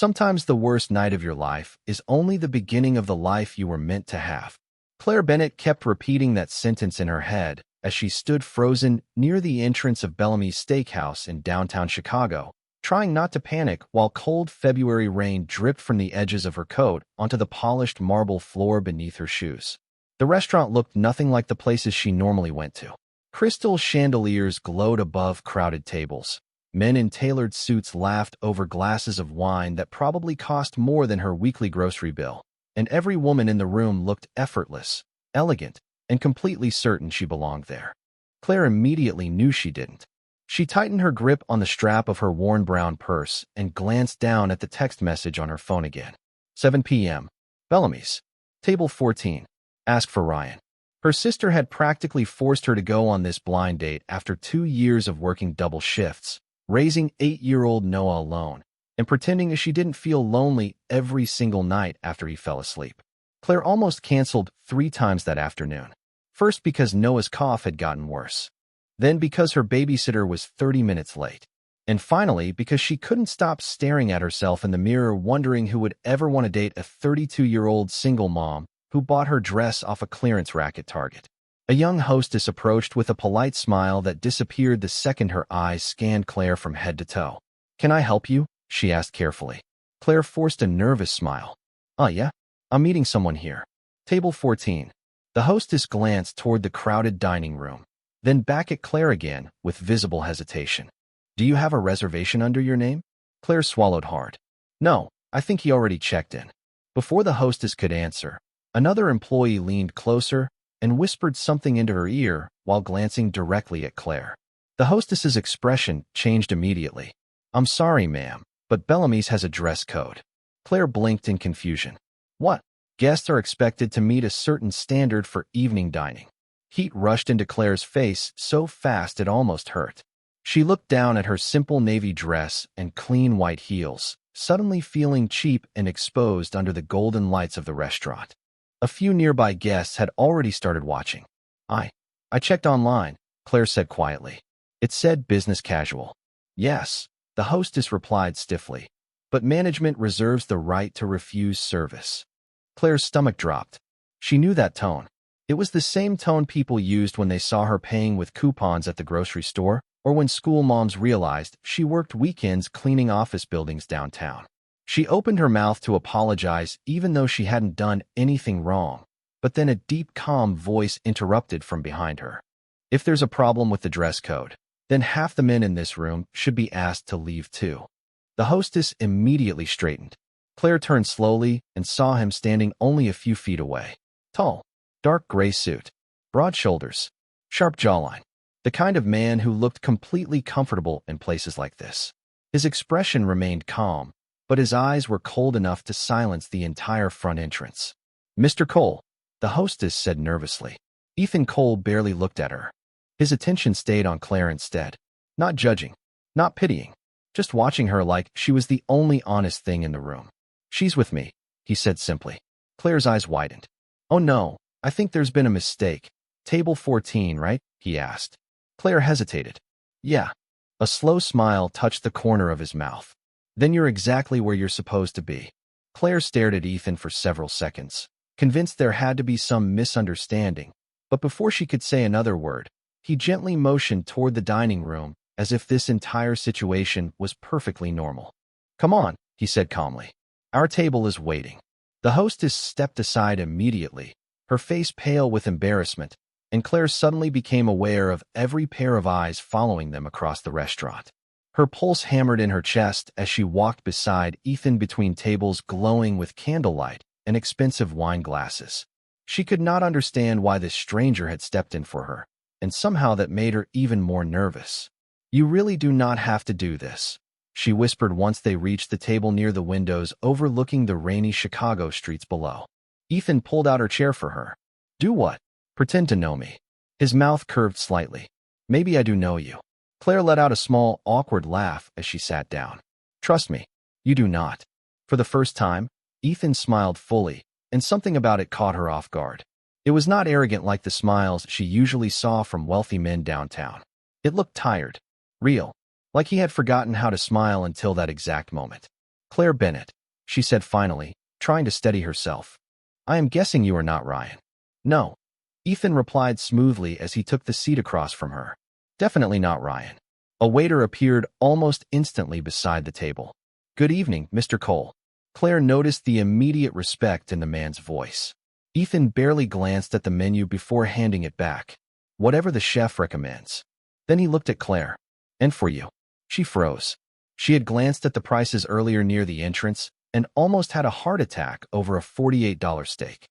Sometimes the worst night of your life is only the beginning of the life you were meant to have. Claire Bennett kept repeating that sentence in her head as she stood frozen near the entrance of Bellamy's Steakhouse in downtown Chicago, trying not to panic while cold February rain dripped from the edges of her coat onto the polished marble floor beneath her shoes. The restaurant looked nothing like the places she normally went to. Crystal chandeliers glowed above crowded tables. Men in tailored suits laughed over glasses of wine that probably cost more than her weekly grocery bill, and every woman in the room looked effortless, elegant, and completely certain she belonged there. Claire immediately knew she didn't. She tightened her grip on the strap of her worn brown purse and glanced down at the text message on her phone again. 7 p.m. Bellamy's. Table 14. Ask for Ryan. Her sister had practically forced her to go on this blind date after 2 years of working double shifts, raising 8-year-old Noah alone, and pretending she didn't feel lonely every single night after he fell asleep. Claire almost canceled 3 times that afternoon. First because Noah's cough had gotten worse. Then because her babysitter was 30 minutes late. And finally because she couldn't stop staring at herself in the mirror wondering who would ever want to date a 32-year-old single mom who bought her dress off a clearance rack at Target. A young hostess approached with a polite smile that disappeared the second her eyes scanned Claire from head to toe. "Can I help you?" she asked carefully. Claire forced a nervous smile. Yeah? I'm meeting someone here." Table 14. The hostess glanced toward the crowded dining room, then back at Claire again with visible hesitation. "Do you have a reservation under your name?" Claire swallowed hard. "No, I think he already checked in." Before the hostess could answer, another employee leaned closer and whispered something into her ear while glancing directly at Claire. The hostess's expression changed immediately. "I'm sorry, ma'am, but Bellamy's has a dress code." Claire blinked in confusion. "What?" "Guests are expected to meet a certain standard for evening dining." Heat rushed into Claire's face so fast it almost hurt. She looked down at her simple navy dress and clean white heels, suddenly feeling cheap and exposed under the golden lights of the restaurant. A few nearby guests had already started watching. I checked online," Claire said quietly. "It said business casual." "Yes," the hostess replied stiffly, "but management reserves the right to refuse service." Claire's stomach dropped. She knew that tone. It was the same tone people used when they saw her paying with coupons at the grocery store, or when school moms realized she worked weekends cleaning office buildings downtown. She opened her mouth to apologize even though she hadn't done anything wrong, but then a deep, calm voice interrupted from behind her. "If there's a problem with the dress code, then half the men in this room should be asked to leave too." The hostess immediately straightened. Claire turned slowly and saw him standing only a few feet away. Tall, dark gray suit, broad shoulders, sharp jawline. The kind of man who looked completely comfortable in places like this. His expression remained calm, but his eyes were cold enough to silence the entire front entrance. "Mr. Cole," the hostess said nervously. Ethan Cole barely looked at her. His attention stayed on Claire instead. Not judging, not pitying, just watching her like she was the only honest thing in the room. "She's with me," he said simply. Claire's eyes widened. "Oh no, I think there's been a mistake. Table 14, right?" he asked. Claire hesitated. "Yeah." A slow smile touched the corner of his mouth. "Then you're exactly where you're supposed to be." Claire stared at Ethan for several seconds, convinced there had to be some misunderstanding, but before she could say another word, he gently motioned toward the dining room as if this entire situation was perfectly normal. "Come on," he said calmly. "Our table is waiting." The hostess stepped aside immediately, her face pale with embarrassment, and Claire suddenly became aware of every pair of eyes following them across the restaurant. Her pulse hammered in her chest as she walked beside Ethan between tables glowing with candlelight and expensive wine glasses. She could not understand why this stranger had stepped in for her, and somehow that made her even more nervous. "You really do not have to do this," she whispered once they reached the table near the windows overlooking the rainy Chicago streets below. Ethan pulled out her chair for her. "Do what?" "Pretend to know me." His mouth curved slightly. "Maybe I do know you." Claire let out a small, awkward laugh as she sat down. "Trust me, you do not." For the first time, Ethan smiled fully, and something about it caught her off guard. It was not arrogant like the smiles she usually saw from wealthy men downtown. It looked tired, real, like he had forgotten how to smile until that exact moment. Claire Bennett, she said finally, trying to steady herself. I am guessing you are not Ryan. No. Ethan replied smoothly as he took the seat across from her. Definitely not Ryan. A waiter appeared almost instantly beside the table. Good evening, Mr. Cole. Claire noticed the immediate respect in the man's voice. Ethan barely glanced at the menu before handing it back. Whatever the chef recommends. Then he looked at Claire. And for you. She froze. She had glanced at the prices earlier near the entrance and almost had a heart attack over a $48 steak.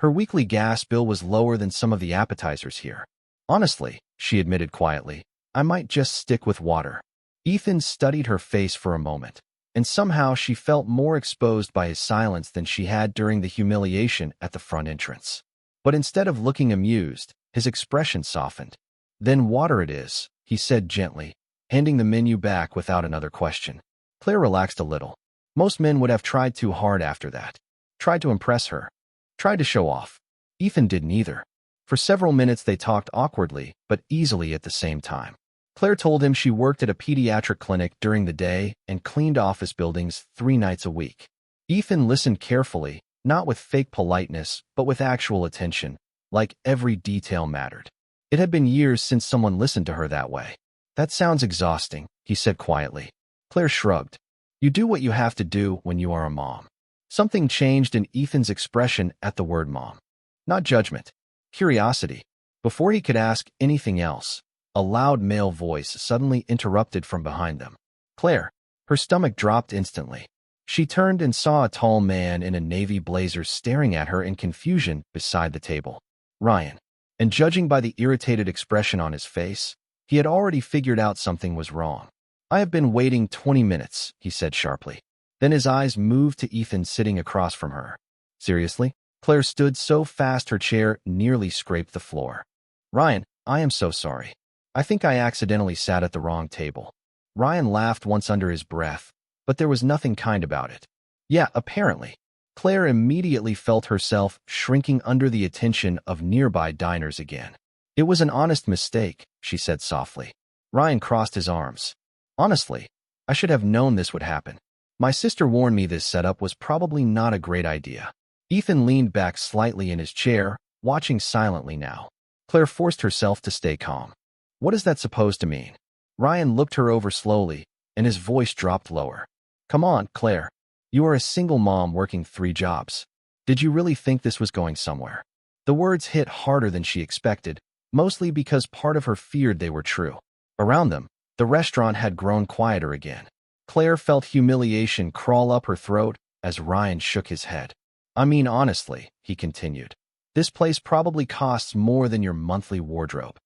Her weekly gas bill was lower than some of the appetizers here. Honestly, she admitted quietly, I might just stick with water. Ethan studied her face for a moment, and somehow she felt more exposed by his silence than she had during the humiliation at the front entrance. But instead of looking amused, his expression softened. Then water it is, he said gently, handing the menu back without another question. Claire relaxed a little. Most men would have tried too hard after that. Tried to impress her. Tried to show off. Ethan didn't either. For several minutes they talked awkwardly, but easily at the same time. Claire told him she worked at a pediatric clinic during the day and cleaned office buildings 3 nights a week. Ethan listened carefully, not with fake politeness, but with actual attention, like every detail mattered. It had been years since someone listened to her that way. That sounds exhausting, he said quietly. Claire shrugged. You do what you have to do when you are a mom. Something changed in Ethan's expression at the word mom. Not judgment. Curiosity. Before he could ask anything else, a loud male voice suddenly interrupted from behind them. Claire. Her stomach dropped instantly. She turned and saw a tall man in a navy blazer staring at her in confusion beside the table. Ryan. And judging by the irritated expression on his face, he had already figured out something was wrong. I have been waiting 20 minutes, he said sharply. Then his eyes moved to Ethan sitting across from her. Seriously? Claire stood so fast her chair nearly scraped the floor. Ryan, I am so sorry. I think I accidentally sat at the wrong table. Ryan laughed once under his breath, but there was nothing kind about it. Yeah, apparently. Claire immediately felt herself shrinking under the attention of nearby diners again. It was an honest mistake, she said softly. Ryan crossed his arms. Honestly, I should have known this would happen. My sister warned me this setup was probably not a great idea. Ethan leaned back slightly in his chair, watching silently now. Claire forced herself to stay calm. What is that supposed to mean? Ryan looked her over slowly, and his voice dropped lower. Come on, Claire. You are a single mom working 3 jobs. Did you really think this was going somewhere? The words hit harder than she expected, mostly because part of her feared they were true. Around them, the restaurant had grown quieter again. Claire felt humiliation crawl up her throat as Ryan shook his head. I mean, honestly, he continued, this place probably costs more than your monthly wardrobe.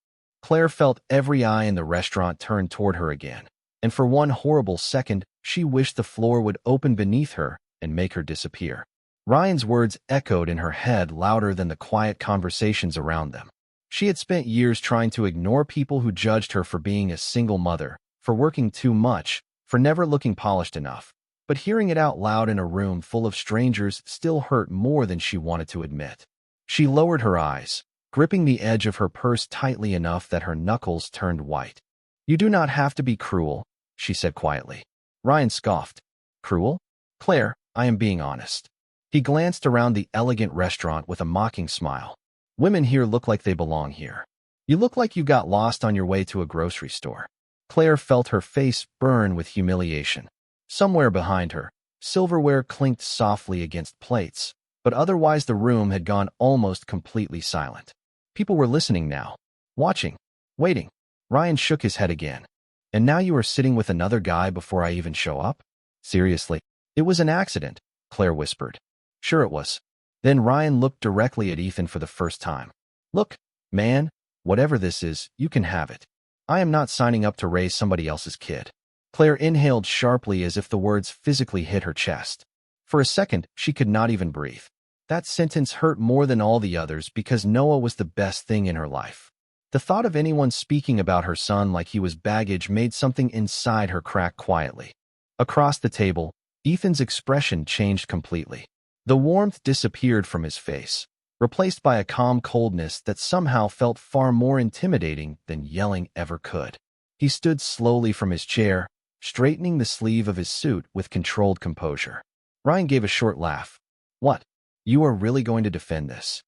Claire felt every eye in the restaurant turn toward her again, and for one horrible second, she wished the floor would open beneath her and make her disappear. Ryan's words echoed in her head louder than the quiet conversations around them. She had spent years trying to ignore people who judged her for being a single mother, for working too much, for never looking polished enough. But hearing it out loud in a room full of strangers still hurt more than she wanted to admit. She lowered her eyes, gripping the edge of her purse tightly enough that her knuckles turned white. You do not have to be cruel, she said quietly. Ryan scoffed. Cruel? Claire, I am being honest. He glanced around the elegant restaurant with a mocking smile. Women here look like they belong here. You look like you got lost on your way to a grocery store. Claire felt her face burn with humiliation. Somewhere behind her, silverware clinked softly against plates, but otherwise the room had gone almost completely silent. People were listening now, watching, waiting. Ryan shook his head again. And now you are sitting with another guy before I even show up? Seriously? It was an accident, Claire whispered. Sure it was. Then Ryan looked directly at Ethan for the first time. Look, man, whatever this is, you can have it. I am not signing up to raise somebody else's kid. Claire inhaled sharply as if the words physically hit her chest. For a second, she could not even breathe. That sentence hurt more than all the others because Noah was the best thing in her life. The thought of anyone speaking about her son like he was baggage made something inside her crack quietly. Across the table, Ethan's expression changed completely. The warmth disappeared from his face, replaced by a calm coldness that somehow felt far more intimidating than yelling ever could. He stood slowly from his chair, straightening the sleeve of his suit with controlled composure. Ryan gave a short laugh. What? You are really going to defend this?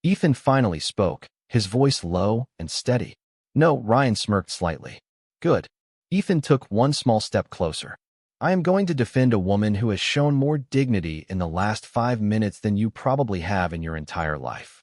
Ethan finally spoke, his voice low and steady. No, Ryan smirked slightly. Good. Ethan took one small step closer. I am going to defend a woman who has shown more dignity in the last 5 minutes than you probably have in your entire life.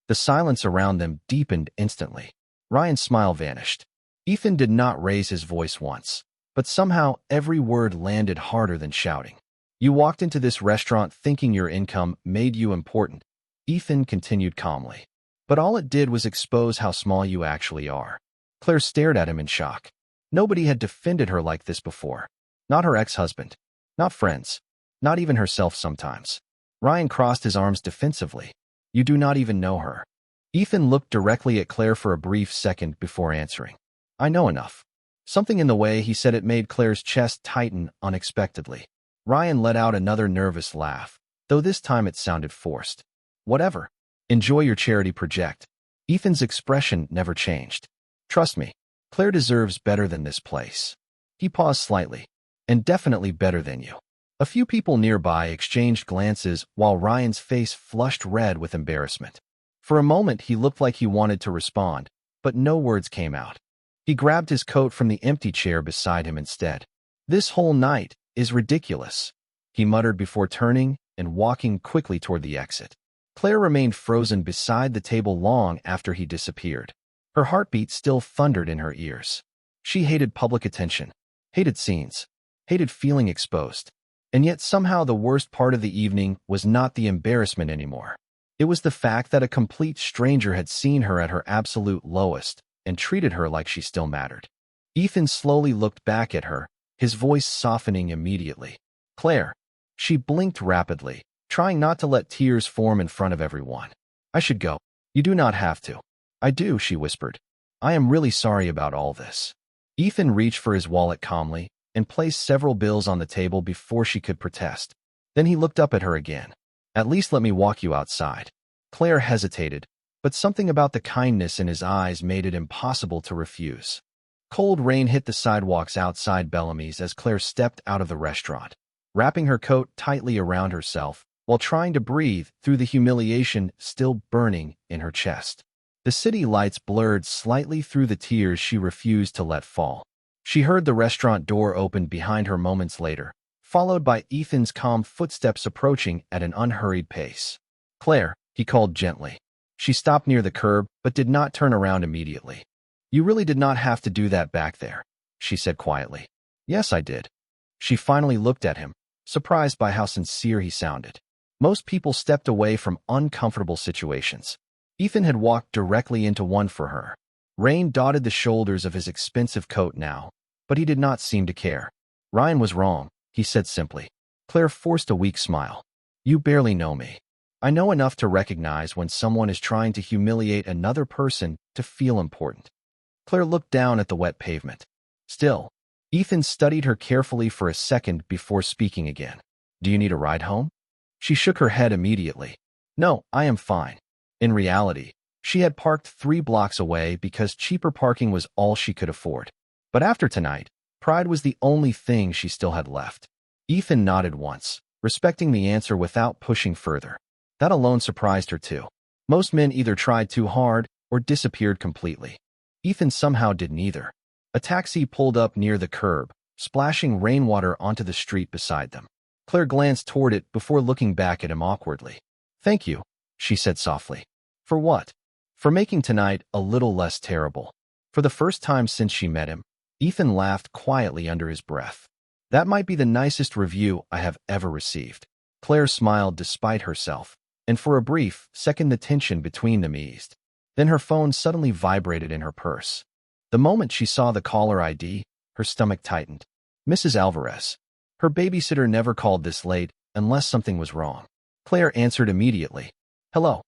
The silence around them deepened instantly. Ryan's smile vanished. Ethan did not raise his voice once, but somehow every word landed harder than shouting. You walked into this restaurant thinking your income made you important, Ethan continued calmly. But all it did was expose how small you actually are. Claire stared at him in shock. Nobody had defended her like this before. Not her ex-husband. Not friends. Not even herself sometimes. Ryan crossed his arms defensively. You do not even know her. Ethan looked directly at Claire for a brief second before answering. I know enough. Something in the way he said it made Claire's chest tighten unexpectedly. Ryan let out another nervous laugh, though this time it sounded forced. Whatever. Enjoy your charity project. Ethan's expression never changed. Trust me, Claire deserves better than this place. He paused slightly. And definitely better than you. A few people nearby exchanged glances while Ryan's face flushed red with embarrassment. For a moment he looked like he wanted to respond, but no words came out. He grabbed his coat from the empty chair beside him instead. This whole night is ridiculous, he muttered before turning and walking quickly toward the exit. Claire remained frozen beside the table long after he disappeared. Her heartbeat still thundered in her ears. She hated public attention, hated scenes, hated feeling exposed. And yet somehow the worst part of the evening was not the embarrassment anymore. It was the fact that a complete stranger had seen her at her absolute lowest and treated her like she still mattered. Ethan slowly looked back at her, his voice softening immediately. Claire. She blinked rapidly, trying not to let tears form in front of everyone. I should go. You do not have to. I do, she whispered. I am really sorry about all this. Ethan reached for his wallet calmly and placed several bills on the table before she could protest. Then he looked up at her again. At least let me walk you outside. Claire hesitated, but something about the kindness in his eyes made it impossible to refuse. Cold rain hit the sidewalks outside Bellamy's as Claire stepped out of the restaurant, wrapping her coat tightly around herself while trying to breathe through the humiliation still burning in her chest. The city lights blurred slightly through the tears she refused to let fall. She heard the restaurant door open behind her moments later, followed by Ethan's calm footsteps approaching at an unhurried pace. Claire, he called gently. She stopped near the curb but did not turn around immediately. You really did not have to do that back there, she said quietly. Yes, I did. She finally looked at him, surprised by how sincere he sounded. Most people stepped away from uncomfortable situations. Ethan had walked directly into one for her. Rain dotted the shoulders of his expensive coat now, but he did not seem to care. Ryan was wrong, he said simply. Claire forced a weak smile. You barely know me. I know enough to recognize when someone is trying to humiliate another person to feel important. Claire looked down at the wet pavement. Still, Ethan studied her carefully for a second before speaking again. Do you need a ride home? She shook her head immediately. No, I am fine. In reality, she had parked 3 blocks away because cheaper parking was all she could afford. But after tonight, pride was the only thing she still had left. Ethan nodded once, respecting the answer without pushing further. That alone surprised her too. Most men either tried too hard or disappeared completely. Ethan somehow did neither. A taxi pulled up near the curb, splashing rainwater onto the street beside them. Claire glanced toward it before looking back at him awkwardly. Thank you, she said softly. For what? For making tonight a little less terrible. For the first time since she met him, Ethan laughed quietly under his breath. That might be the nicest review I have ever received. Claire smiled despite herself, and for a brief second the tension between them eased. Then her phone suddenly vibrated in her purse. The moment she saw the caller ID, her stomach tightened. Mrs. Alvarez. Her babysitter never called this late unless something was wrong. Claire answered immediately. Hello.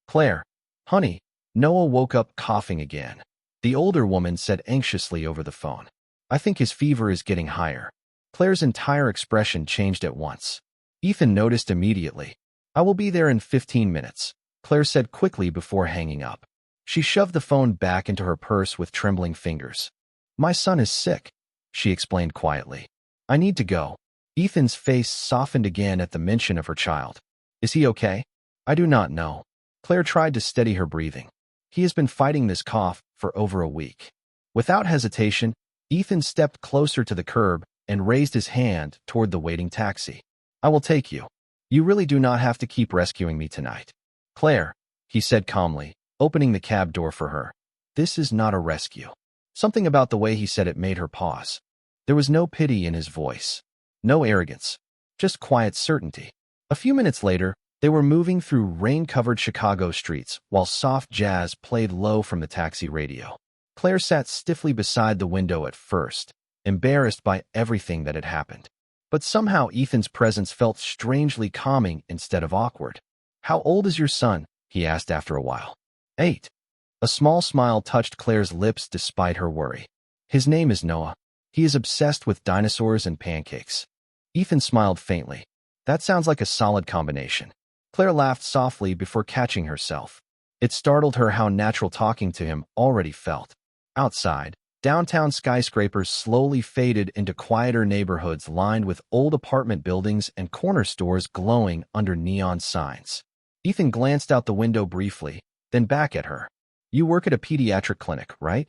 Claire. Honey. Noah woke up coughing again. The older woman said anxiously over the phone. I think his fever is getting higher. Claire's entire expression changed at once. Ethan noticed immediately. I will be there in 15 minutes, Claire said quickly before hanging up. She shoved the phone back into her purse with trembling fingers. My son is sick. she explained quietly. I need to go. Ethan's face softened again at the mention of her child. Is he okay? I do not know. Claire tried to steady her breathing. He has been fighting this cough for over a week. Without hesitation, Ethan stepped closer to the curb and raised his hand toward the waiting taxi. I will take you. You really do not have to keep rescuing me tonight. Claire, he said calmly, opening the cab door for her. This is not a rescue. Something about the way he said it made her pause. There was no pity in his voice. No arrogance. Just quiet certainty. A few minutes later, they were moving through rain-covered Chicago streets while soft jazz played low from the taxi radio. Claire sat stiffly beside the window at first, embarrassed by everything that had happened. But somehow Ethan's presence felt strangely calming instead of awkward. How old is your son? He asked after a while. 8. A small smile touched Claire's lips despite her worry. His name is Noah. He is obsessed with dinosaurs and pancakes. Ethan smiled faintly. That sounds like a solid combination. Claire laughed softly before catching herself. It startled her how natural talking to him already felt. Outside, downtown skyscrapers slowly faded into quieter neighborhoods lined with old apartment buildings and corner stores glowing under neon signs. Ethan glanced out the window briefly, then back at her. You work at a pediatric clinic, right?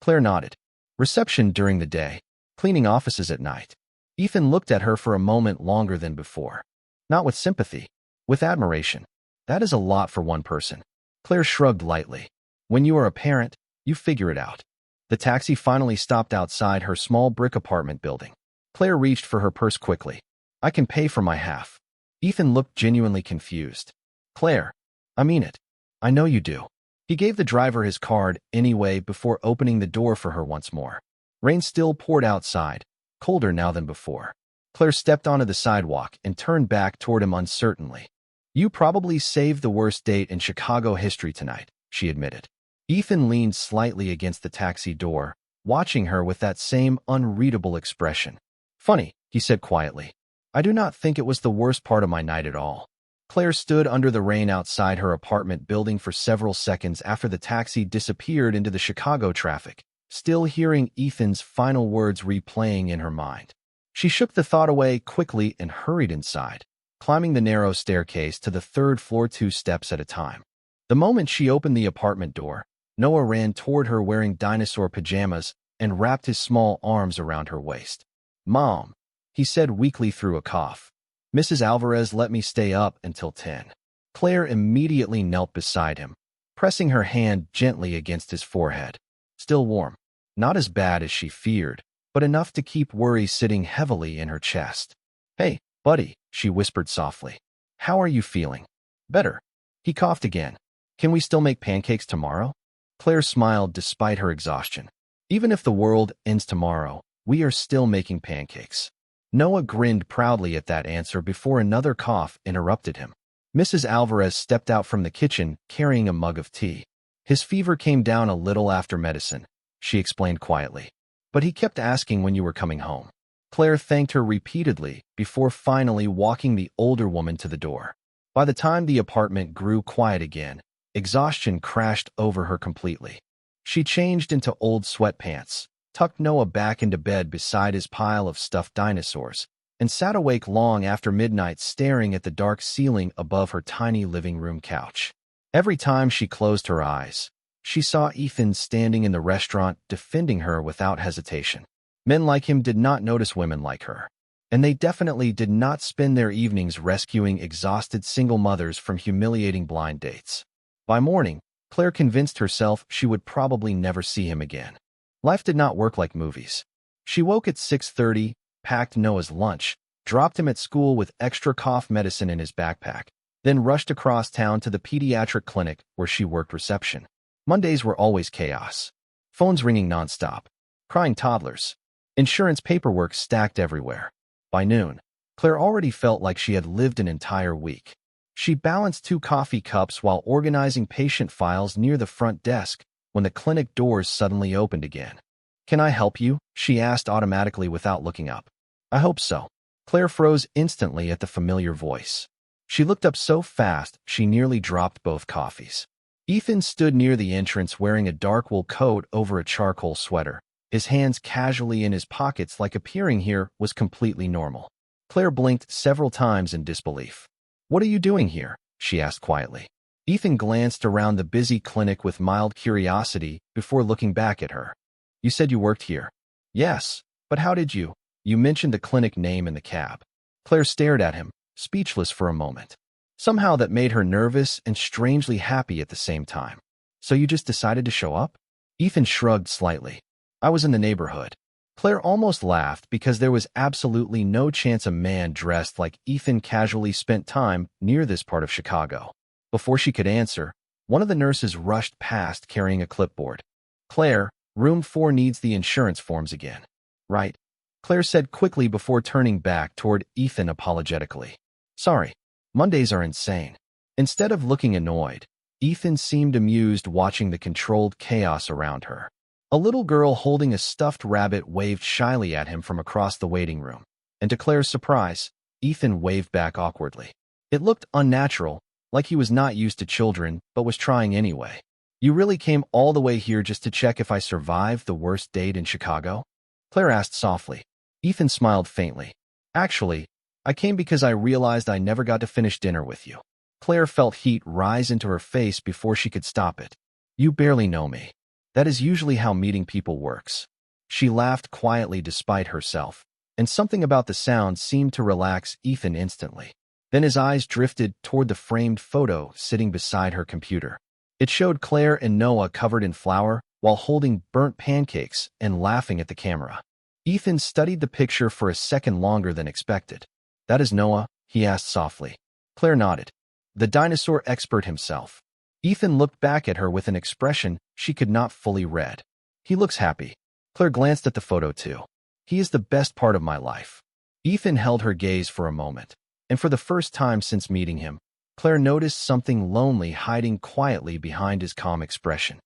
Claire nodded. Reception during the day, cleaning offices at night. Ethan looked at her for a moment longer than before. Not with sympathy, with admiration. That is a lot for one person. Claire shrugged lightly. When you are a parent, you figure it out. The taxi finally stopped outside her small brick apartment building. Claire reached for her purse quickly. I can pay for my half. Ethan looked genuinely confused. Claire, I mean it. I know you do. He gave the driver his card anyway before opening the door for her once more. Rain still poured outside, colder now than before. Claire stepped onto the sidewalk and turned back toward him uncertainly. You probably saved the worst date in Chicago history tonight, she admitted. Ethan leaned slightly against the taxi door, watching her with that same unreadable expression. Funny, he said quietly. I do not think it was the worst part of my night at all. Claire stood under the rain outside her apartment building for several seconds after the taxi disappeared into the Chicago traffic, still hearing Ethan's final words replaying in her mind. She shook the thought away quickly and hurried inside, climbing the narrow staircase to the third floor 2 steps at a time. The moment she opened the apartment door, Noah ran toward her wearing dinosaur pajamas and wrapped his small arms around her waist. Mom, he said weakly through a cough. Mrs. Alvarez let me stay up until 10. Claire immediately knelt beside him, pressing her hand gently against his forehead. Still warm. Not as bad as she feared, but enough to keep worry sitting heavily in her chest. Hey, buddy, she whispered softly. How are you feeling? Better. He coughed again. Can we still make pancakes tomorrow? Claire smiled despite her exhaustion. Even if the world ends tomorrow, we are still making pancakes. Noah grinned proudly at that answer before another cough interrupted him. Mrs. Alvarez stepped out from the kitchen carrying a mug of tea. His fever came down a little after medicine, she explained quietly. But he kept asking when you were coming home. Claire thanked her repeatedly before finally walking the older woman to the door. By the time the apartment grew quiet again, exhaustion crashed over her completely. She changed into old sweatpants, tucked Noah back into bed beside his pile of stuffed dinosaurs, and sat awake long after midnight staring at the dark ceiling above her tiny living room couch. Every time she closed her eyes, she saw Ethan standing in the restaurant defending her without hesitation. Men like him did not notice women like her, and they definitely did not spend their evenings rescuing exhausted single mothers from humiliating blind dates. By morning, Claire convinced herself she would probably never see him again. Life did not work like movies. She woke at 6:30, packed Noah's lunch, dropped him at school with extra cough medicine in his backpack, then rushed across town to the pediatric clinic where she worked reception. Mondays were always chaos. Phones ringing nonstop, crying toddlers, insurance paperwork stacked everywhere. By noon, Claire already felt like she had lived an entire week. She balanced 2 coffee cups while organizing patient files near the front desk when the clinic doors suddenly opened again. Can I help you? She asked automatically without looking up. I hope so. Claire froze instantly at the familiar voice. She looked up so fast she nearly dropped both coffees. Ethan stood near the entrance wearing a dark wool coat over a charcoal sweater, his hands casually in his pockets like appearing here was completely normal. Claire blinked several times in disbelief. "What are you doing here?" she asked quietly. Ethan glanced around the busy clinic with mild curiosity before looking back at her. "You said you worked here." "Yes, but how did you?" "You mentioned the clinic name in the cab." Claire stared at him, speechless for a moment. Somehow that made her nervous and strangely happy at the same time. "So you just decided to show up?" Ethan shrugged slightly. "I was in the neighborhood." Claire almost laughed because there was absolutely no chance a man dressed like Ethan casually spent time near this part of Chicago. Before she could answer, one of the nurses rushed past carrying a clipboard. "Claire, room 4 needs the insurance forms again." "Right," Claire said quickly before turning back toward Ethan apologetically. "Sorry, Mondays are insane." Instead of looking annoyed, Ethan seemed amused watching the controlled chaos around her. A little girl holding a stuffed rabbit waved shyly at him from across the waiting room, and to Claire's surprise, Ethan waved back awkwardly. It looked unnatural, like he was not used to children but was trying anyway. "You really came all the way here just to check if I survived the worst date in Chicago?" Claire asked softly. Ethan smiled faintly. "Actually, I came because I realized I never got to finish dinner with you." Claire felt heat rise into her face before she could stop it. "You barely know me. That is usually how meeting people works." She laughed quietly despite herself, and something about the sound seemed to relax Ethan instantly. Then his eyes drifted toward the framed photo sitting beside her computer. It showed Claire and Noah covered in flour while holding burnt pancakes and laughing at the camera. Ethan studied the picture for a second longer than expected. "That is Noah?" he asked softly. Claire nodded. "The dinosaur expert himself." Ethan looked back at her with an expression she could not fully read. "He looks happy." Claire glanced at the photo too. "He is the best part of my life." Ethan held her gaze for a moment, and for the first time since meeting him, Claire noticed something lonely hiding quietly behind his calm expression.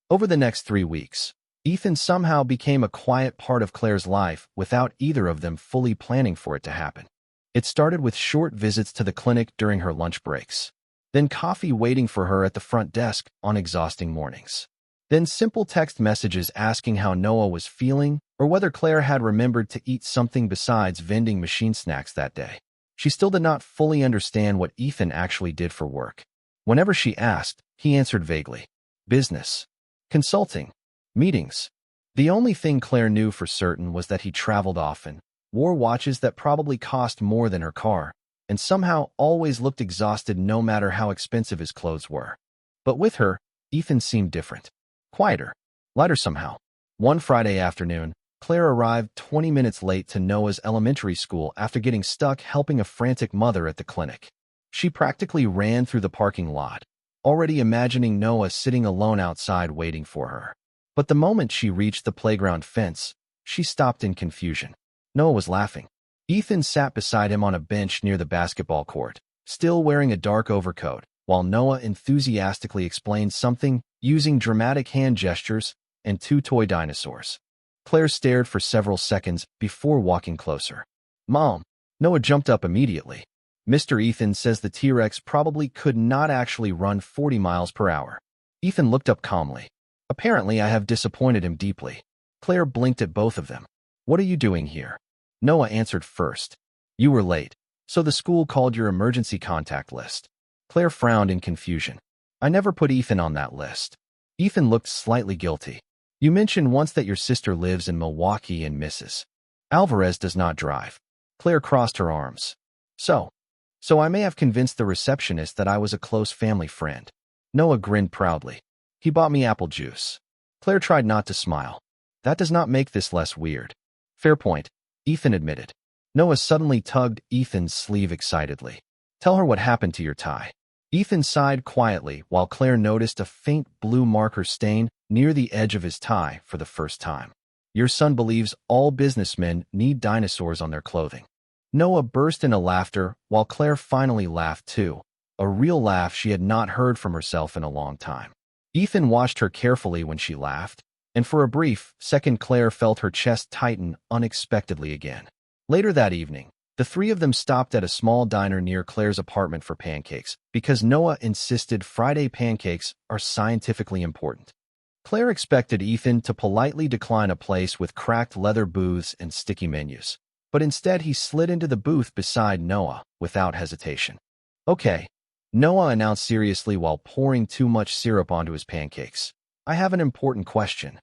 Over the next 3 weeks, Ethan somehow became a quiet part of Claire's life without either of them fully planning for it to happen. It started with short visits to the clinic during her lunch breaks, then coffee waiting for her at the front desk on exhausting mornings, then simple text messages asking how Noah was feeling or whether Claire had remembered to eat something besides vending machine snacks that day. She still did not fully understand what Ethan actually did for work. Whenever she asked, he answered vaguely. Business. Consulting. Meetings. The only thing Claire knew for certain was that he traveled often, wore watches that probably cost more than her car, and somehow always looked exhausted no matter how expensive his clothes were. But with her, Ethan seemed different. Quieter. Lighter somehow. One Friday afternoon, Claire arrived 20 minutes late to Noah's elementary school after getting stuck helping a frantic mother at the clinic. She practically ran through the parking lot, already imagining Noah sitting alone outside waiting for her. But the moment she reached the playground fence, she stopped in confusion. Noah was laughing. Ethan sat beside him on a bench near the basketball court, still wearing a dark overcoat, while Noah enthusiastically explained something using dramatic hand gestures and 2 toy dinosaurs. Claire stared for several seconds before walking closer. "Mom!" Noah jumped up immediately. "Mr. Ethan says the T-Rex probably could not actually run 40 miles per hour. Ethan looked up calmly. "Apparently I have disappointed him deeply." Claire blinked at both of them. "What are you doing here?" Noah answered first. "You were late, so the school called your emergency contact list." Claire frowned in confusion. "I never put Ethan on that list." Ethan looked slightly guilty. "You mentioned once that your sister lives in Milwaukee and Mrs. Alvarez does not drive." Claire crossed her arms. So I may have convinced the receptionist that I was a close family friend." Noah grinned proudly. "He bought me apple juice." Claire tried not to smile. "That does not make this less weird." "Fair point," Ethan admitted. Noah suddenly tugged Ethan's sleeve excitedly. "Tell her what happened to your tie." Ethan sighed quietly while Claire noticed a faint blue marker stain near the edge of his tie for the first time. "Your son believes all businessmen need dinosaurs on their clothing." Noah burst into laughter while Claire finally laughed too, a real laugh she had not heard from herself in a long time. Ethan watched her carefully when she laughed, and for a brief second Claire felt her chest tighten unexpectedly again. Later that evening, the 3 of them stopped at a small diner near Claire's apartment for pancakes because Noah insisted Friday pancakes are scientifically important. Claire expected Ethan to politely decline a place with cracked leather booths and sticky menus, but instead he slid into the booth beside Noah without hesitation. "Okay," Noah announced seriously while pouring too much syrup onto his pancakes. "I have an important question."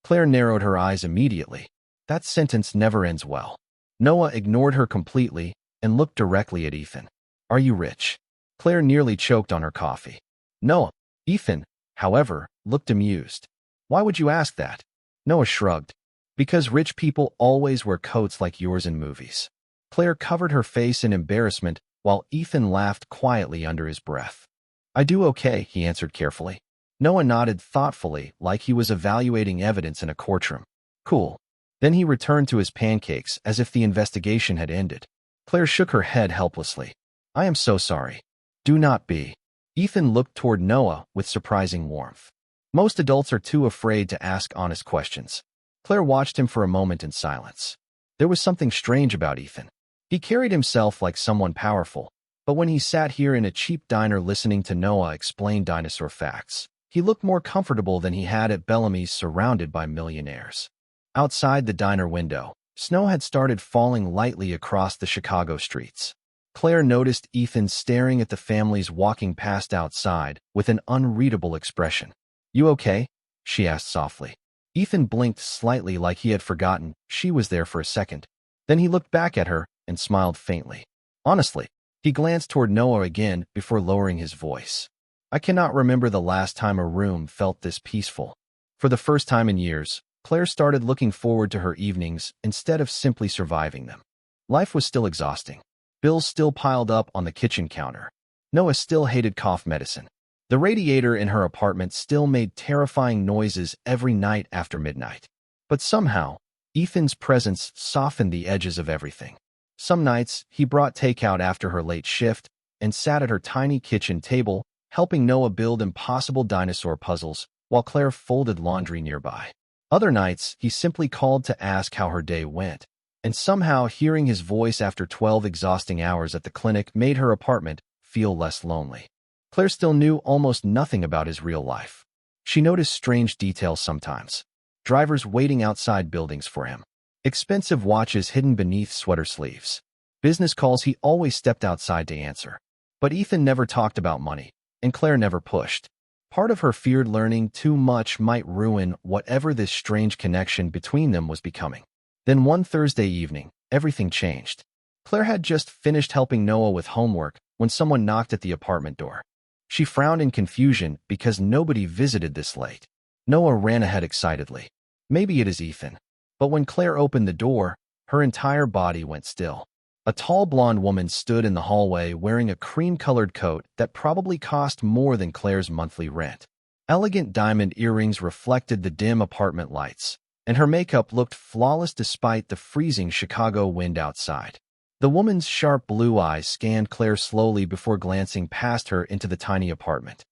Claire narrowed her eyes immediately. That sentence never ends well. Noah ignored her completely and looked directly at Ethan. "Are you rich?" Claire nearly choked on her coffee. "Noah." Ethan, however, looked amused. "Why would you ask that?" Noah shrugged. "Because rich people always wear coats like yours in movies." Claire covered her face in embarrassment while Ethan laughed quietly under his breath. "I do okay," he answered carefully. Noah nodded thoughtfully like he was evaluating evidence in a courtroom. "Cool." Then he returned to his pancakes as if the investigation had ended. Claire shook her head helplessly. "I am so sorry." "Do not be." Ethan looked toward Noah with surprising warmth. Most adults are too afraid to ask honest questions. Claire watched him for a moment in silence. There was something strange about Ethan. He carried himself like someone powerful, but when he sat here in a cheap diner listening to Noah explain dinosaur facts, he looked more comfortable than he had at Bellamy's surrounded by millionaires. Outside the diner window, snow had started falling lightly across the Chicago streets. Claire noticed Ethan staring at the families walking past outside with an unreadable expression. "You okay?" she asked softly. Ethan blinked slightly like he had forgotten she was there for a second. Then he looked back at her and smiled faintly. Honestly, he glanced toward Noah again before lowering his voice. "I cannot remember the last time a room felt this peaceful." For the first time in years, Claire started looking forward to her evenings instead of simply surviving them. Life was still exhausting. Bills still piled up on the kitchen counter. Noah still hated cough medicine. The radiator in her apartment still made terrifying noises every night after midnight. But somehow, Ethan's presence softened the edges of everything. Some nights, he brought takeout after her late shift and sat at her tiny kitchen table, helping Noah build impossible dinosaur puzzles while Claire folded laundry nearby. Other nights, he simply called to ask how her day went, and somehow hearing his voice after 12 exhausting hours at the clinic made her apartment feel less lonely. Claire still knew almost nothing about his real life. She noticed strange details sometimes. Drivers waiting outside buildings for him. Expensive watches hidden beneath sweater sleeves. Business calls he always stepped outside to answer. But Ethan never talked about money, and Claire never pushed. Part of her feared learning too much might ruin whatever this strange connection between them was becoming. Then one Thursday evening, everything changed. Claire had just finished helping Noah with homework when someone knocked at the apartment door. She frowned in confusion because nobody visited this late. Noah ran ahead excitedly. "Maybe it is Ethan." But when Claire opened the door, her entire body went still. A tall blonde woman stood in the hallway wearing a cream-colored coat that probably cost more than Claire's monthly rent. Elegant diamond earrings reflected the dim apartment lights, and her makeup looked flawless despite the freezing Chicago wind outside. The woman's sharp blue eyes scanned Claire slowly before glancing past her into the tiny apartment.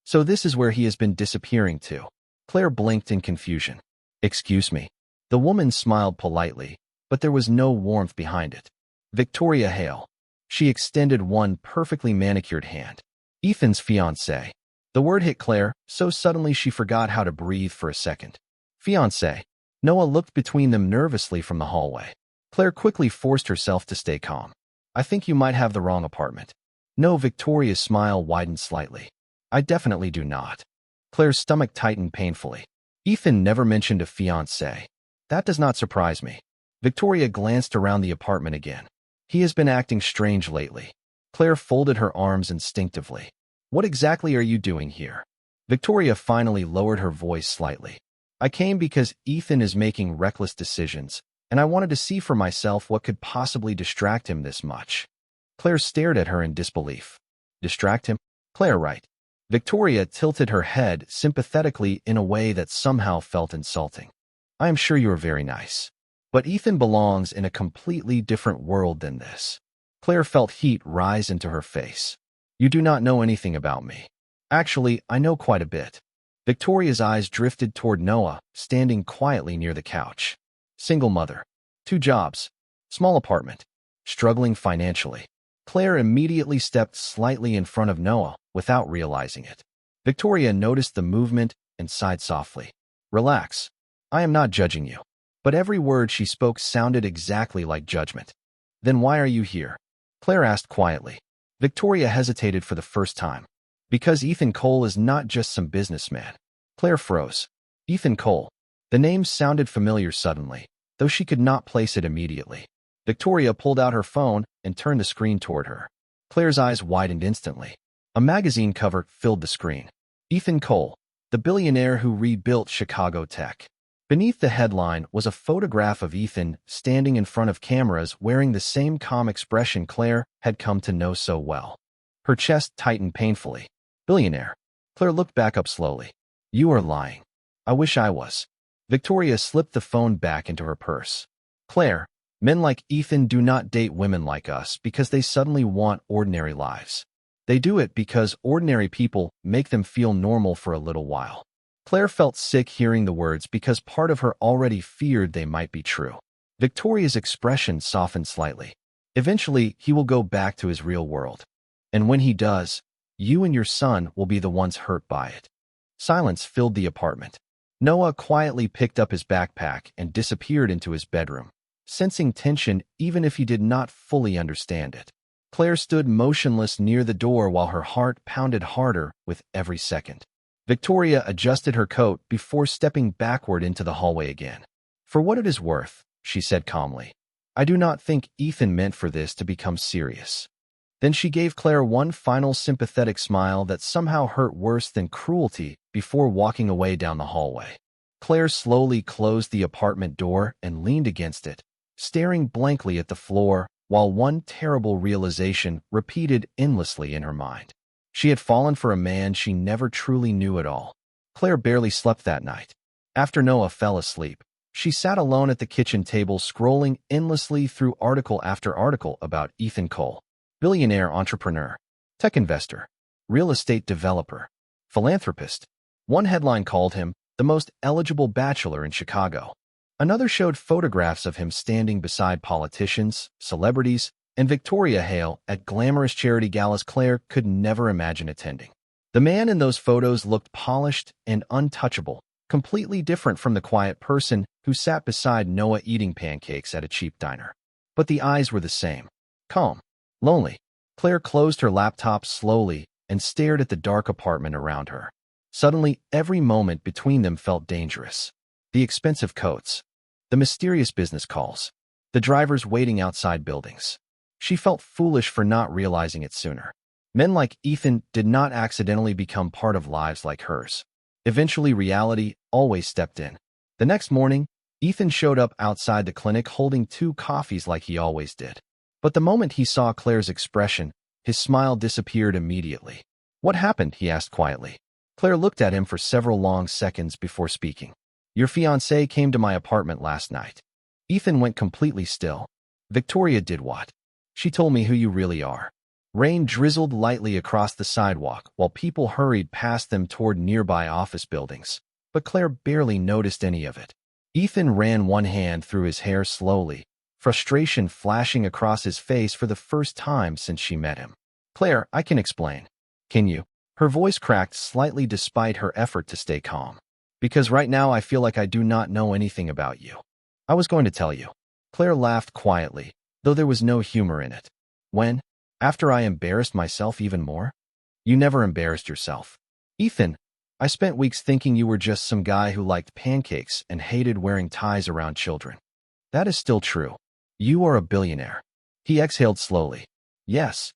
"So this is where he has been disappearing to." Claire blinked in confusion. "Excuse me." The woman smiled politely, but there was no warmth behind it. "Victoria Hale." She extended one perfectly manicured hand. "Ethan's fiancée." The word hit Claire so suddenly she forgot how to breathe for a second. "Fiancé." Noah looked between them nervously from the hallway. Claire quickly forced herself to stay calm. "I think you might have the wrong apartment." "No." Victoria's smile widened slightly. "I definitely do not." Claire's stomach tightened painfully. "Ethan never mentioned a fiancé." "That does not surprise me." Victoria glanced around the apartment again. "He has been acting strange lately." Claire folded her arms instinctively. "What exactly are you doing here?" Victoria finally lowered her voice slightly. "I came because Ethan is making reckless decisions, and I wanted to see for myself what could possibly distract him this much." Claire stared at her in disbelief. "Distract him?" "Claire, right." Victoria tilted her head sympathetically in a way that somehow felt insulting. "I am sure you are very nice. But Ethan belongs in a completely different world than this." Claire felt heat rise into her face. "You do not know anything about me." "Actually, I know quite a bit." Victoria's eyes drifted toward Noah, standing quietly near the couch. Single mother. 2 jobs. Small apartment. Struggling financially. Claire immediately stepped slightly in front of Noah without realizing it. Victoria noticed the movement and sighed softly. Relax. I am not judging you. But every word she spoke sounded exactly like judgment. Then why are you here? Claire asked quietly. Victoria hesitated for the first time. Because Ethan Cole is not just some businessman. Claire froze. Ethan Cole. The name sounded familiar suddenly, though she could not place it immediately. Victoria pulled out her phone and turned the screen toward her. Claire's eyes widened instantly. A magazine cover filled the screen. Ethan Cole, the billionaire who rebuilt Chicago tech. Beneath the headline was a photograph of Ethan standing in front of cameras wearing the same calm expression Claire had come to know so well. Her chest tightened painfully. Billionaire. Claire looked back up slowly. You are lying. I wish I was. Victoria slipped the phone back into her purse. Claire, men like Ethan do not date women like us because they suddenly want ordinary lives. They do it because ordinary people make them feel normal for a little while. Claire felt sick hearing the words because part of her already feared they might be true. Victoria's expression softened slightly. Eventually, he will go back to his real world. And when he does, you and your son will be the ones hurt by it. Silence filled the apartment. Noah quietly picked up his backpack and disappeared into his bedroom, sensing tension even if he did not fully understand it. Claire stood motionless near the door while her heart pounded harder with every second. Victoria adjusted her coat before stepping backward into the hallway again. For what it is worth, she said calmly, I do not think Ethan meant for this to become serious. Then she gave Claire one final sympathetic smile that somehow hurt worse than cruelty before walking away down the hallway. Claire slowly closed the apartment door and leaned against it, staring blankly at the floor while one terrible realization repeated endlessly in her mind. She had fallen for a man she never truly knew at all. Claire barely slept that night. After Noah fell asleep, she sat alone at the kitchen table scrolling endlessly through article after article about Ethan Cole. Billionaire entrepreneur, tech investor, real estate developer, philanthropist. One headline called him the most eligible bachelor in Chicago. Another showed photographs of him standing beside politicians, celebrities, and Victoria Hale at glamorous charity galas Claire could never imagine attending. The man in those photos looked polished and untouchable, completely different from the quiet person who sat beside Noah eating pancakes at a cheap diner. But the eyes were the same. Calm. Lonely. Claire closed her laptop slowly and stared at the dark apartment around her. Suddenly, every moment between them felt dangerous. The expensive coats. The mysterious business calls. The drivers waiting outside buildings. She felt foolish for not realizing it sooner. Men like Ethan did not accidentally become part of lives like hers. Eventually, reality always stepped in. The next morning, Ethan showed up outside the clinic holding 2 coffees like he always did. But the moment he saw Claire's expression, his smile disappeared immediately. What happened? He asked quietly. Claire looked at him for several long seconds before speaking. Your fiancé came to my apartment last night. Ethan went completely still. Victoria did what? She told me who you really are. Rain drizzled lightly across the sidewalk while people hurried past them toward nearby office buildings, but Claire barely noticed any of it. Ethan ran one hand through his hair slowly, frustration flashing across his face for the first time since she met him. Claire, I can explain. Can you? Her voice cracked slightly despite her effort to stay calm. Because right now I feel like I do not know anything about you. I was going to tell you. Claire laughed quietly, though there was no humor in it. When? After I embarrassed myself even more? You never embarrassed yourself. Ethan, I spent weeks thinking you were just some guy who liked pancakes and hated wearing ties around children. That is still true. You are a billionaire. He exhaled slowly. Yes.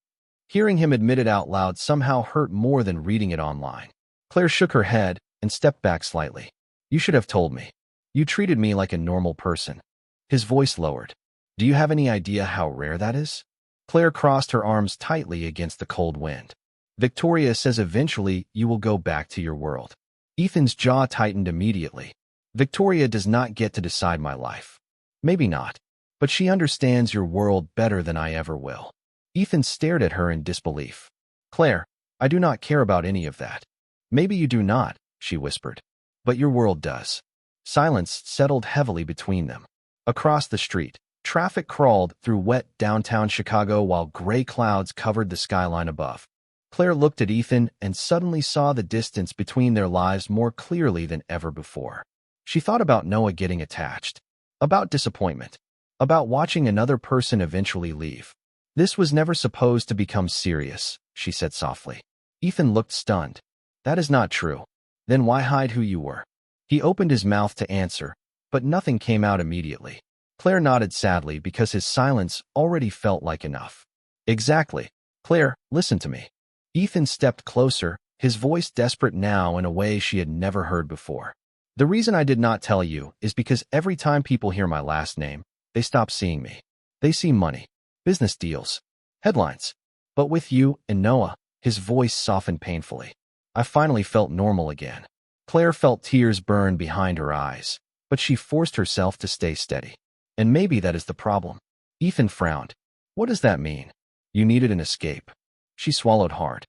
Hearing him admit it out loud somehow hurt more than reading it online. Claire shook her head and stepped back slightly. You should have told me. You treated me like a normal person. His voice lowered. Do you have any idea how rare that is? Claire crossed her arms tightly against the cold wind. Victoria says eventually you will go back to your world. Ethan's jaw tightened immediately. Victoria does not get to decide my life. Maybe not. But she understands your world better than I ever will. Ethan stared at her in disbelief. Claire, I do not care about any of that. Maybe you do not, she whispered. But your world does. Silence settled heavily between them. Across the street, traffic crawled through wet downtown Chicago while gray clouds covered the skyline above. Claire looked at Ethan and suddenly saw the distance between their lives more clearly than ever before. She thought about Noah getting attached, about disappointment, about watching another person eventually leave. This was never supposed to become serious, she said softly. Ethan looked stunned. That is not true. Then why hide who you were? He opened his mouth to answer, but nothing came out immediately. Claire nodded sadly because his silence already felt like enough. Exactly. Claire, listen to me. Ethan stepped closer, his voice desperate now in a way she had never heard before. The reason I did not tell you is because every time people hear my last name, they stop seeing me. They see money, business deals, headlines. But with you and Noah, his voice softened painfully. I finally felt normal again. Claire felt tears burn behind her eyes, but she forced herself to stay steady. And maybe that is the problem. Ethan frowned. What does that mean? You needed an escape. She swallowed hard.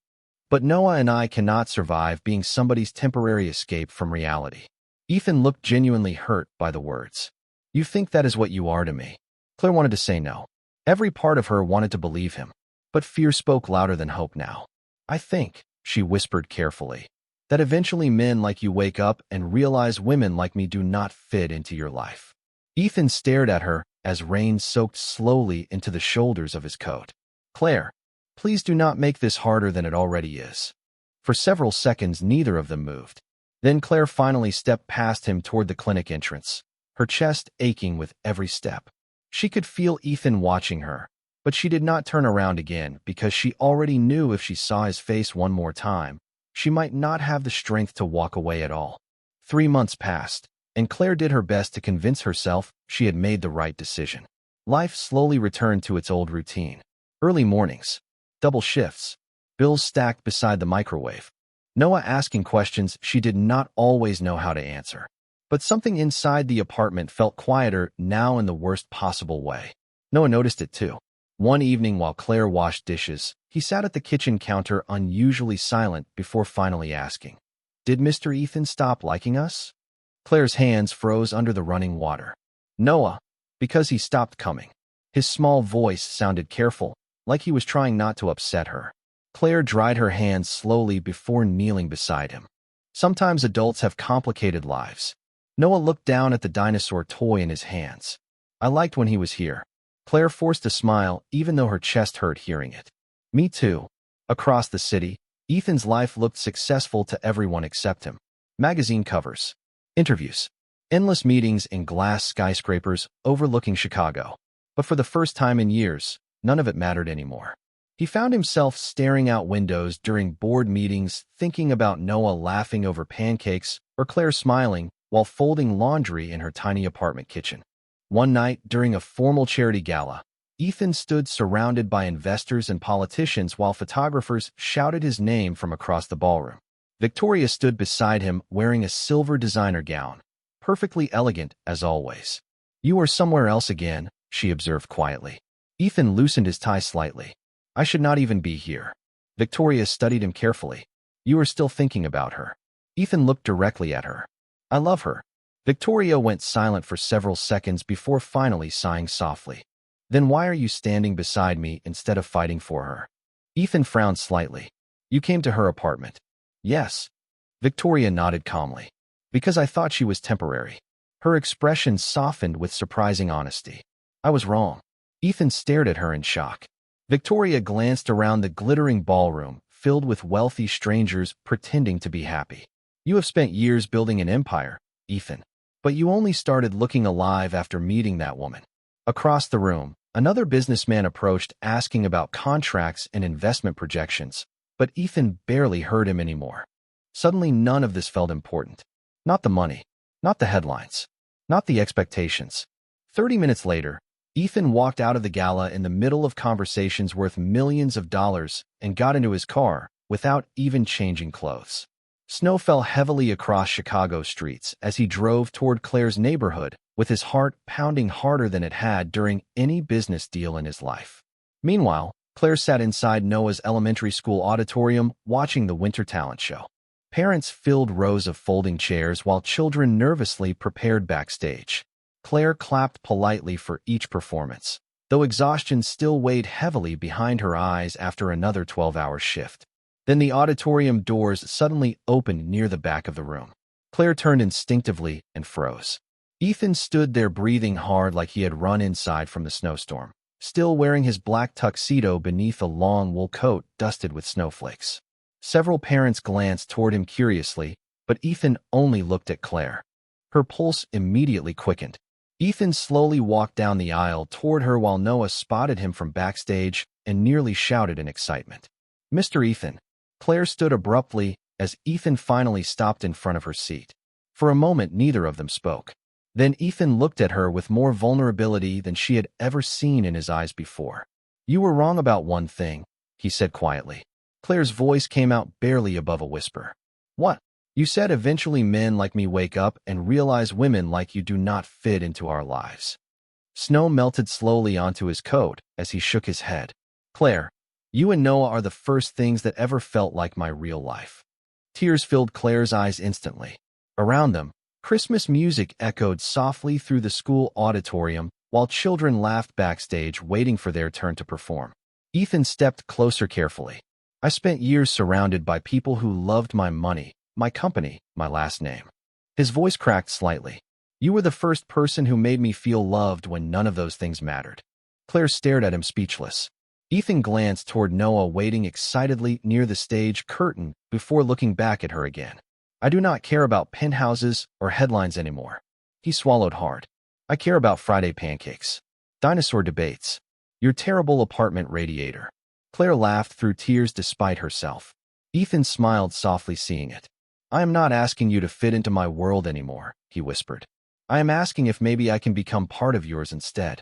But Noah and I cannot survive being somebody's temporary escape from reality. Ethan looked genuinely hurt by the words. You think that is what you are to me? Claire wanted to say no. Every part of her wanted to believe him. But fear spoke louder than hope now. I think, she whispered carefully, that eventually men like you wake up and realize women like me do not fit into your life. Ethan stared at her as rain soaked slowly into the shoulders of his coat. Claire, please do not make this harder than it already is. For several seconds, neither of them moved. Then Claire finally stepped past him toward the clinic entrance, her chest aching with every step. She could feel Ethan watching her, but she did not turn around again because she already knew if she saw his face one more time, she might not have the strength to walk away at all. 3 months passed, and Claire did her best to convince herself she had made the right decision. Life slowly returned to its old routine. Early mornings, double shifts, bills stacked beside the microwave, Noah asking questions she did not always know how to answer. But something inside the apartment felt quieter now in the worst possible way. Noah noticed it too. One evening while Claire washed dishes, he sat at the kitchen counter unusually silent before finally asking, Did Mr. Ethan stop liking us? Claire's hands froze under the running water. Noah, because he stopped coming. His small voice sounded careful, like he was trying not to upset her. Claire dried her hands slowly before kneeling beside him. Sometimes adults have complicated lives. Noah looked down at the dinosaur toy in his hands. I liked when he was here. Claire forced a smile, even though her chest hurt hearing it. Me too. Across the city, Ethan's life looked successful to everyone except him. Magazine covers, interviews, endless meetings in glass skyscrapers overlooking Chicago. But for the first time in years, none of it mattered anymore. He found himself staring out windows during board meetings, thinking about Noah laughing over pancakes or Claire smiling while folding laundry in her tiny apartment kitchen. One night, during a formal charity gala, Ethan stood surrounded by investors and politicians while photographers shouted his name from across the ballroom. Victoria stood beside him wearing a silver designer gown, perfectly elegant as always. You are somewhere else again, she observed quietly. Ethan loosened his tie slightly. I should not even be here. Victoria studied him carefully. You are still thinking about her. Ethan looked directly at her. I love her. Victoria went silent for several seconds before finally sighing softly. Then why are you standing beside me instead of fighting for her? Ethan frowned slightly. You came to her apartment. Yes. Victoria nodded calmly. Because I thought she was temporary. Her expression softened with surprising honesty. I was wrong. Ethan stared at her in shock. Victoria glanced around the glittering ballroom, filled with wealthy strangers pretending to be happy. You have spent years building an empire, Ethan. But you only started looking alive after meeting that woman. Across the room, another businessman approached asking about contracts and investment projections, but Ethan barely heard him anymore. Suddenly none of this felt important. Not the money, not the headlines, not the expectations. 30 minutes later, Ethan walked out of the gala in the middle of conversations worth millions of dollars and got into his car without even changing clothes. Snow fell heavily across Chicago streets as he drove toward Claire's neighborhood, with his heart pounding harder than it had during any business deal in his life. Meanwhile, Claire sat inside Noah's elementary school auditorium watching the winter talent show. Parents filled rows of folding chairs while children nervously prepared backstage. Claire clapped politely for each performance, though exhaustion still weighed heavily behind her eyes after another 12-hour shift. Then the auditorium doors suddenly opened near the back of the room. Claire turned instinctively and froze. Ethan stood there breathing hard like he had run inside from the snowstorm, still wearing his black tuxedo beneath a long wool coat dusted with snowflakes. Several parents glanced toward him curiously, but Ethan only looked at Claire. Her pulse immediately quickened. Ethan slowly walked down the aisle toward her while Noah spotted him from backstage and nearly shouted in excitement. "Mr. Ethan." Claire stood abruptly as Ethan finally stopped in front of her seat. For a moment, neither of them spoke. Then Ethan looked at her with more vulnerability than she had ever seen in his eyes before. "You were wrong about one thing," he said quietly. Claire's voice came out barely above a whisper. "What?" "You said eventually men like me wake up and realize women like you do not fit into our lives." Snow melted slowly onto his coat as he shook his head. "Claire, you and Noah are the first things that ever felt like my real life." Tears filled Claire's eyes instantly. Around them, Christmas music echoed softly through the school auditorium while children laughed backstage waiting for their turn to perform. Ethan stepped closer carefully. "I spent years surrounded by people who loved my money, my company, my last name." His voice cracked slightly. "You were the first person who made me feel loved when none of those things mattered." Claire stared at him speechless. Ethan glanced toward Noah waiting excitedly near the stage curtain before looking back at her again. "I do not care about penthouses or headlines anymore." He swallowed hard. "I care about Friday pancakes, dinosaur debates, your terrible apartment radiator." Claire laughed through tears despite herself. Ethan smiled softly, seeing it. "I am not asking you to fit into my world anymore," he whispered. "I am asking if maybe I can become part of yours instead."